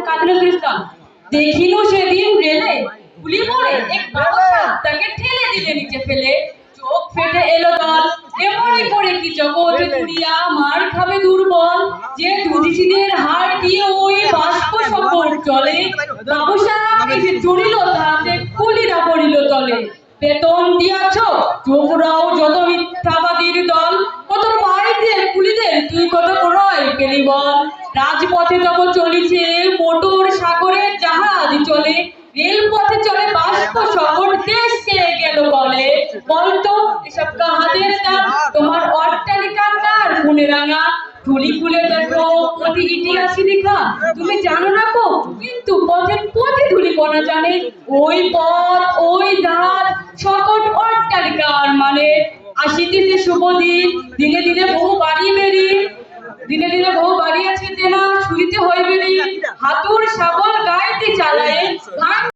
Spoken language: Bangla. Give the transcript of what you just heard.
কাঁদলো কৃষ্ণ। দেখিনু সেদিন রেলে গুলি মরে এক বাদশা তাকে ঠেলে দিলে নিচে ফেলে, চোখ ফেটে এলো দল, এমনি করে কি জগৎ জুড়িয়া মার খাবে দুর্বল, যে দুধিসিদের হার দিয়ে ওই বাষ্প সকল চলে, বাবুসা এসে চড়িল তাহাতে কুলিরা পড়িল তলে। বেতন দিয়াছ চোখরাও যত মিথ্যাবাদীর দল, কত পাইতে কুলিদের তুই কত ক্রয় পেলি বল। রাজপথে তব চলিছে মোটর সাগরের জাহাজ চলে, রেলপথে চলে বাষ্প শহর দেশ চেয়ে গেল বলে। বলতো এসব কাহাদের দাম, তোমার অট্টালিকা কার খুনে রাঙা, ঢুলি খুলে দেখো অতি ইতিহাসে লেখা, তুমি জানো না কো কিন্তু পথে পথে ধুলি কণা জানে, ওই পথ ওই জাহাজ সকল অট্টালিকার মানে। আসিতেছে শুভদিন, দিনে দিনে বহু বাড়ি বেরি, দিনে দিনে বহু বাড়ি আছে তেনা ছুরিতে হইবে রে, হাতুর শাবল গাইতে চালায়ে, ভাঙ